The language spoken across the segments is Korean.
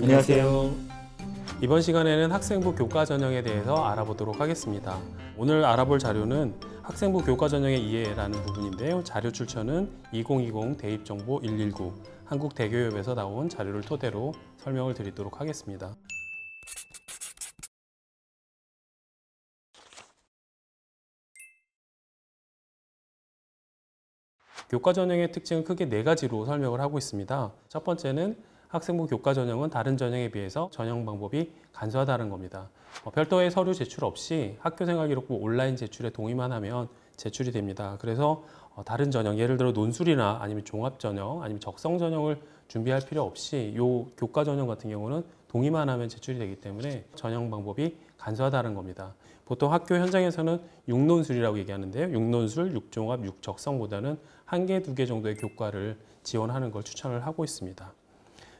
안녕하세요. 이번 시간에는 학생부 교과 전형에 대해서 알아보도록 하겠습니다. 오늘 알아볼 자료는 학생부 교과 전형의 이해라는 부분인데요. 자료 출처는 2020 대입정보 119 한국대교협에서 나온 자료를 토대로 설명을 드리도록 하겠습니다. 교과 전형의 특징은 크게 4가지로 설명을 하고 있습니다. 첫 번째는 학생부 교과 전형은 다른 전형에 비해서 전형 방법이 간소하다는 겁니다. 별도의 서류 제출 없이 학교생활기록부 온라인 제출에 동의만 하면 제출이 됩니다. 그래서 다른 전형, 예를 들어 논술이나 아니면 종합전형, 아니면 적성전형을 준비할 필요 없이 이 교과 전형 같은 경우는 동의만 하면 제출이 되기 때문에 전형 방법이 간소하다는 겁니다. 보통 학교 현장에서는 6논술이라고 얘기하는데요. 6논술, 6종합, 6적성보다는 1개, 2개 정도의 교과를 지원하는 걸 추천을 하고 있습니다.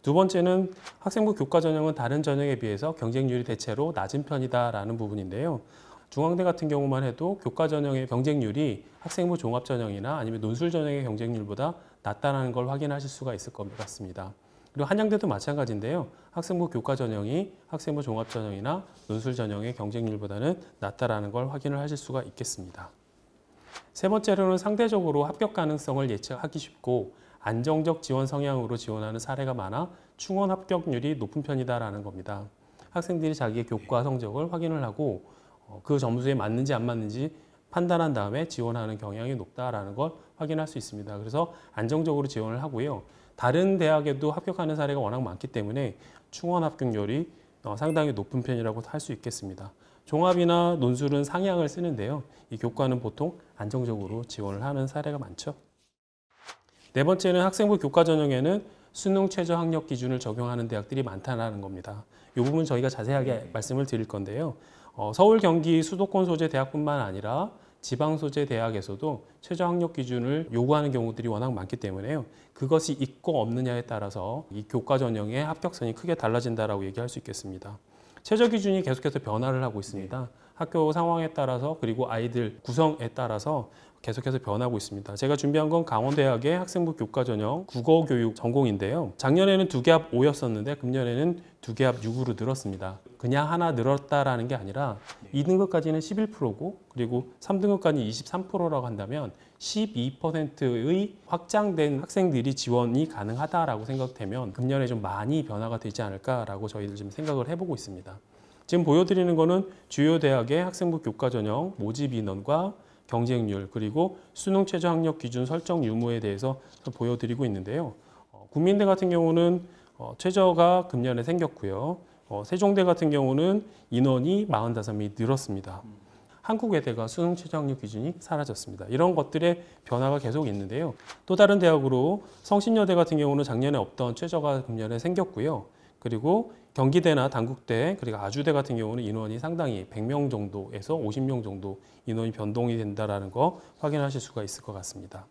두 번째는 학생부 교과 전형은 다른 전형에 비해서 경쟁률이 대체로 낮은 편이다라는 부분인데요. 중앙대 같은 경우만 해도 교과 전형의 경쟁률이 학생부 종합 전형이나 아니면 논술 전형의 경쟁률보다 낮다는 걸 확인하실 수가 있을 것 같습니다. 그리고 한양대도 마찬가지인데요. 학생부 교과 전형이 학생부 종합 전형이나 논술 전형의 경쟁률보다는 낮다라는 걸 확인을 하실 수가 있겠습니다. 세 번째로는 상대적으로 합격 가능성을 예측하기 쉽고 안정적 지원 성향으로 지원하는 사례가 많아 충원 합격률이 높은 편이다라는 겁니다. 학생들이 자기의 교과 성적을 확인을 하고 그 점수에 맞는지 안 맞는지 판단한 다음에 지원하는 경향이 높다라는 걸 확인할 수 있습니다. 그래서 안정적으로 지원을 하고요. 다른 대학에도 합격하는 사례가 워낙 많기 때문에 충원 합격률이 상당히 높은 편이라고 할 수 있겠습니다. 종합이나 논술은 상향을 쓰는데요. 이 교과는 보통 안정적으로 지원을 하는 사례가 많죠. 네 번째는 학생부 교과 전형에는 수능 최저 학력 기준을 적용하는 대학들이 많다는 겁니다. 이 부분 저희가 자세하게 말씀을 드릴 건데요. 서울, 경기, 수도권 소재 대학뿐만 아니라 지방 소재 대학에서도 최저 학력 기준을 요구하는 경우들이 워낙 많기 때문에요. 그것이 있고 없느냐에 따라서 이 교과 전형의 합격선이 크게 달라진다라고 얘기할 수 있겠습니다. 최저 기준이 계속해서 변화를 하고 있습니다. 학교 상황에 따라서 그리고 아이들 구성에 따라서 계속해서 변하고 있습니다. 제가 준비한 건 강원대학의 학생부 교과 전형 국어교육 전공인데요. 작년에는 2개합 5였었는데 금년에는 2개합 6으로 늘었습니다. 그냥 하나 늘었다라는 게 아니라 2등급까지는 11%고 그리고 3등급까지 23%라고 한다면 12%의 확장된 학생들이 지원이 가능하다라고 생각되면 금년에 좀 많이 변화가 되지 않을까라고 저희들 지금 생각을 해보고 있습니다. 지금 보여드리는 거는 주요 대학의 학생부 교과 전형 모집 인원과 경쟁률 그리고 수능 최저 학력 기준 설정 유무에 대해서 보여드리고 있는데요. 국민대 같은 경우는 최저가 금년에 생겼고요. 세종대 같은 경우는 인원이 45명이 늘었습니다. 한국외대가 수능 최저 학력 기준이 사라졌습니다. 이런 것들의 변화가 계속 있는데요. 또 다른 대학으로 성신여대 같은 경우는 작년에 없던 최저가 금년에 생겼고요. 그리고 경기대나 단국대 그리고 아주대 같은 경우는 인원이 상당히 100명 정도에서 50명 정도 인원이 변동이 된다는 거 확인하실 수가 있을 것 같습니다.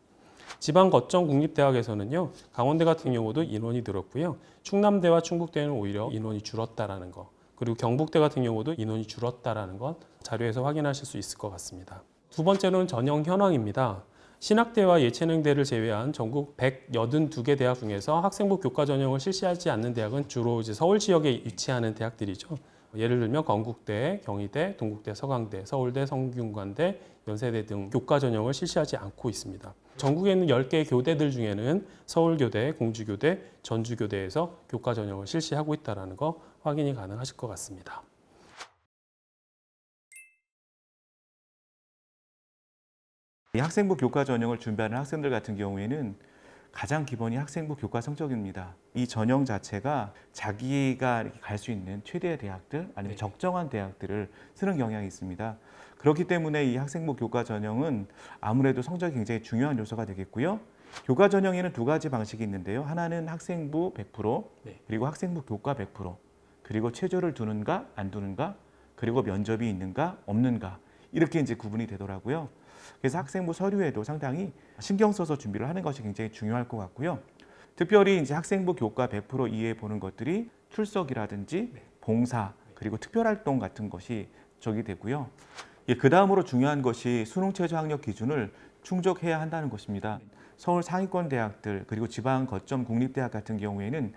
지방 거점 국립대학에서는요. 강원대 같은 경우도 인원이 늘었고요. 충남대와 충북대는 오히려 인원이 줄었다라는 거. 그리고 경북대 같은 경우도 인원이 줄었다라는 것 자료에서 확인하실 수 있을 것 같습니다. 두 번째로는 전형 현황입니다. 신학대와 예체능대를 제외한 전국 182개 대학 중에서 학생부 교과 전형을 실시하지 않는 대학은 주로 이제 서울 지역에 위치하는 대학들이죠. 예를 들면 건국대, 경희대, 동국대, 서강대, 서울대, 성균관대, 연세대 등 교과 전형을 실시하지 않고 있습니다. 전국에 있는 10개의 교대들 중에는 서울교대, 공주교대, 전주교대에서 교과 전형을 실시하고 있다는 거 확인이 가능하실 것 같습니다. 이 학생부 교과 전형을 준비하는 학생들 같은 경우에는 가장 기본이 학생부 교과 성적입니다. 이 전형 자체가 자기가 갈 수 있는 최대의 대학들 아니면 적정한 대학들을 쓰는 경향이 있습니다. 그렇기 때문에 이 학생부 교과 전형은 아무래도 성적이 굉장히 중요한 요소가 되겠고요. 교과 전형에는 2가지 방식이 있는데요. 하나는 학생부 100%, 그리고 학생부 교과 100%, 그리고 최저를 두는가 안 두는가, 그리고 면접이 있는가 없는가 이렇게 이제 구분이 되더라고요. 그래서 학생부 서류에도 상당히 신경 써서 준비를 하는 것이 굉장히 중요할 것 같고요. 특별히 이제 학생부 교과 100% 이해해 보는 것들이 출석이라든지 봉사 그리고 특별활동 같은 것이 적이 되고요. 그 다음으로 중요한 것이 수능 최저 학력 기준을 충족해야 한다는 것입니다. 서울 상위권 대학들 그리고 지방 거점 국립대학 같은 경우에는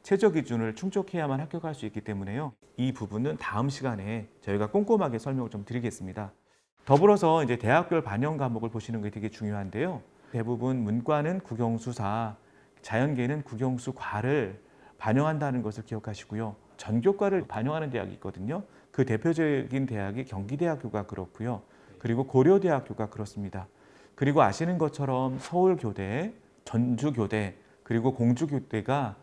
최저 기준을 충족해야만 합격할 수 있기 때문에요. 이 부분은 다음 시간에 저희가 꼼꼼하게 설명을 좀 드리겠습니다. 더불어서 이제 대학별 반영 과목을 보시는 게 되게 중요한데요. 대부분 문과는 국영수사, 자연계는 국영수과를 반영한다는 것을 기억하시고요. 전교과를 반영하는 대학이 있거든요. 그 대표적인 대학이 경기대학교가 그렇고요. 그리고 고려대학교가 그렇습니다. 그리고 아시는 것처럼 서울교대, 전주교대, 그리고 공주교대가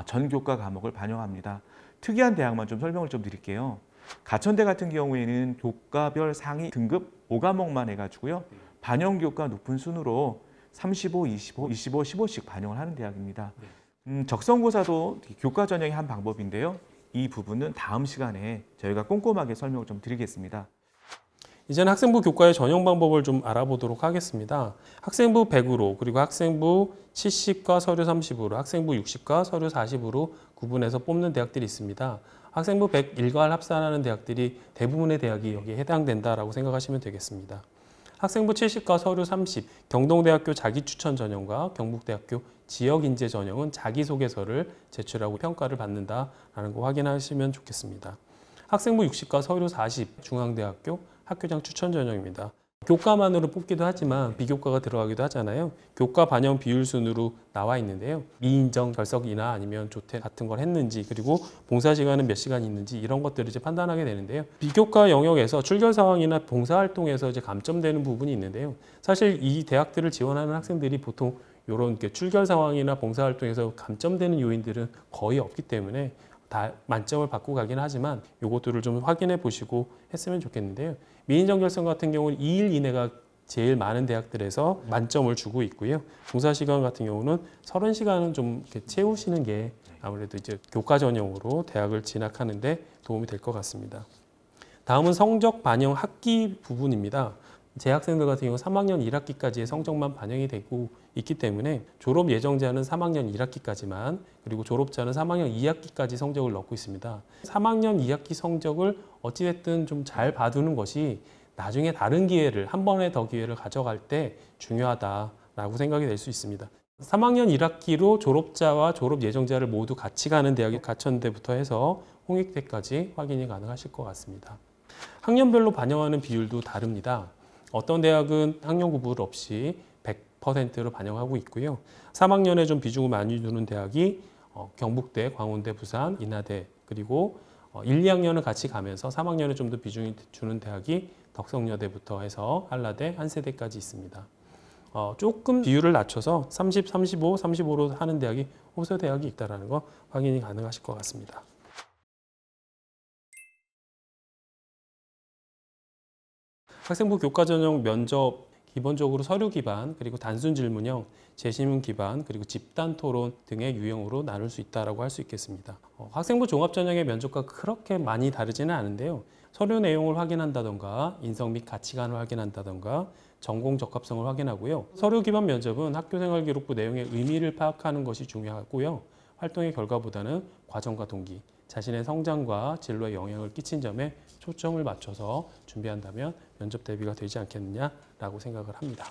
전교과 과목을 반영합니다. 특이한 대학만 좀 설명을 좀 드릴게요. 가천대 같은 경우에는 교과별 상위 등급 5과목만 해가지고요. 반영 교과 높은 순으로 35, 25, 25, 15씩 반영을 하는 대학입니다. 적성고사도 교과 전형의 한 방법인데요. 이 부분은 다음 시간에 저희가 꼼꼼하게 설명을 좀 드리겠습니다. 이제는 학생부 교과의 전형 방법을 좀 알아보도록 하겠습니다. 학생부 100으로 그리고 학생부 70과 서류 30으로 학생부 60과 서류 40으로 구분해서 뽑는 대학들이 있습니다. 학생부 100 일괄 합산하는 대학들이 대부분의 대학이 여기에 해당된다라고 생각하시면 되겠습니다. 학생부 70과 서류 30, 경동대학교 자기추천 전형과 경북대학교 지역인재 전형은 자기소개서를 제출하고 평가를 받는다라는 거 확인하시면 좋겠습니다. 학생부 60과 서류 40, 중앙대학교 학교장 추천 전형입니다. 교과만으로 뽑기도 하지만 비교과가 들어가기도 하잖아요. 교과 반영 비율 순으로 나와 있는데요. 미인정 결석이나 아니면 조퇴 같은 걸 했는지, 그리고 봉사 시간은 몇 시간 있는지 이런 것들을 이제 판단하게 되는데요. 비교과 영역에서 출결 상황이나 봉사 활동에서 이제 감점되는 부분이 있는데요. 사실 이 대학들을 지원하는 학생들이 보통 이런 출결 상황이나 봉사 활동에서 감점되는 요인들은 거의 없기 때문에 다 만점을 받고 가긴 하지만 이것들을 좀 확인해 보시고 했으면 좋겠는데요. 미인정 결성 같은 경우는 2일 이내가 제일 많은 대학들에서 만점을 주고 있고요. 봉사 시간 같은 경우는 30시간은 좀 이렇게 채우시는 게 아무래도 이제 교과 전형으로 대학을 진학하는데 도움이 될 것 같습니다. 다음은 성적 반영 학기 부분입니다. 재학생들 같은 경우 3학년 1학기까지의 성적만 반영이 되고 있기 때문에 졸업 예정자는 3학년 1학기까지만, 그리고 졸업자는 3학년 2학기까지 성적을 넣고 있습니다. 3학년 2학기 성적을 어찌됐든 좀 잘 봐두는 것이 나중에 다른 기회를, 한 번에 더 기회를 가져갈 때 중요하다라고 생각이 될 수 있습니다. 3학년 1학기로 졸업자와 졸업 예정자를 모두 같이 가는 대학이 가천대부터 해서 홍익대까지 확인이 가능하실 것 같습니다. 학년별로 반영하는 비율도 다릅니다. 어떤 대학은 학년 구분 없이 100%로 반영하고 있고요. 3학년에 좀 비중을 많이 두는 대학이 경북대, 광운대, 부산, 인하대, 그리고 1, 2학년을 같이 가면서 3학년에 좀 더 비중을 주는 대학이 덕성여대부터 해서 한라대, 한세대까지 있습니다. 조금 비율을 낮춰서 30, 35, 35로 하는 대학이 호서대학이 있다는 거 확인이 가능하실 것 같습니다. 학생부 교과 전형 면접 기본적으로 서류 기반, 그리고 단순 질문형, 재심문 기반, 그리고 집단 토론 등의 유형으로 나눌 수 있다고 할 수 있겠습니다. 학생부 종합 전형의 면접과 그렇게 많이 다르지는 않은데요. 서류 내용을 확인한다던가 인성 및 가치관을 확인한다던가 전공 적합성을 확인하고요. 서류 기반 면접은 학교생활기록부 내용의 의미를 파악하는 것이 중요하고요. 활동의 결과보다는 과정과 동기, 자신의 성장과 진로에 영향을 끼친 점에 초점을 맞춰서 준비한다면 면접 대비가 되지 않겠느냐라고 생각을 합니다.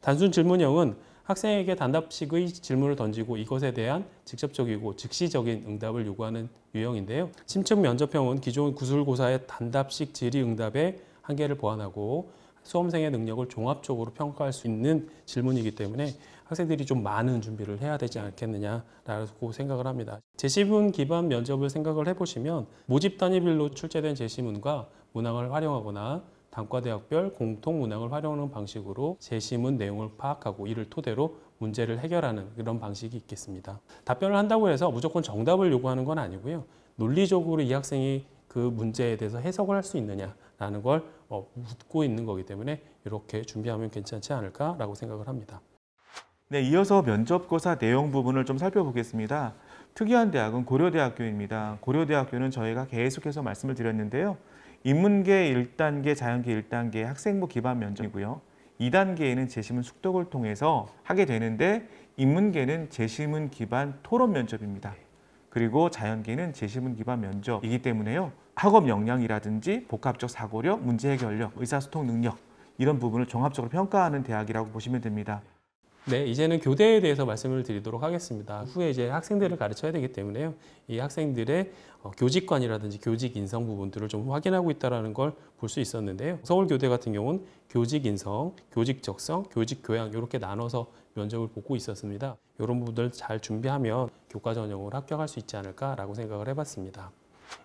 단순 질문형은 학생에게 단답식의 질문을 던지고 이것에 대한 직접적이고 즉시적인 응답을 요구하는 유형인데요. 심층 면접형은 기존 구술고사의 단답식 질의응답의 한계를 보완하고 수험생의 능력을 종합적으로 평가할 수 있는 질문이기 때문에 학생들이 좀 많은 준비를 해야 되지 않겠느냐라고 생각을 합니다. 제시문 기반 면접을 생각을 해보시면 모집 단위별로 출제된 제시문과 문항을 활용하거나 단과대학별 공통 문항을 활용하는 방식으로 제시문 내용을 파악하고 이를 토대로 문제를 해결하는 그런 방식이 있겠습니다. 답변을 한다고 해서 무조건 정답을 요구하는 건 아니고요. 논리적으로 이 학생이 그 문제에 대해서 해석을 할 수 있느냐라는 걸 묻고 있는 거기 때문에 이렇게 준비하면 괜찮지 않을까라고 생각을 합니다. 네, 이어서 면접고사 내용 부분을 좀 살펴보겠습니다. 특이한 대학은 고려대학교입니다. 고려대학교는 저희가 계속해서 말씀을 드렸는데요. 인문계 1단계, 자연계 1단계 학생부 기반 면접이고요. 2단계에는 제시문 숙독을 통해서 하게 되는데 인문계는 제시문 기반 토론 면접입니다. 그리고 자연계는 제시문 기반 면접이기 때문에요. 학업 역량이라든지 복합적 사고력, 문제 해결력, 의사소통 능력 이런 부분을 종합적으로 평가하는 대학이라고 보시면 됩니다. 네, 이제는 교대에 대해서 말씀을 드리도록 하겠습니다. 후에 이제 학생들을 가르쳐야 되기 때문에요. 이 학생들의 교직관이라든지 교직 인성 부분들을 좀 확인하고 있다는 걸 볼 수 있었는데요. 서울교대 같은 경우는 교직 인성, 교직 적성, 교직 교양 이렇게 나눠서 면접을 보고 있었습니다. 이런 부분들 잘 준비하면 교과 전형을 합격할 수 있지 않을까라고 생각을 해봤습니다.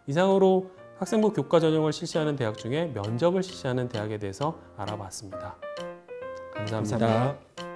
이상으로 학생부 교과 전형을 실시하는 대학 중에 면접을 실시하는 대학에 대해서 알아봤습니다. 감사합니다. 감사합니다.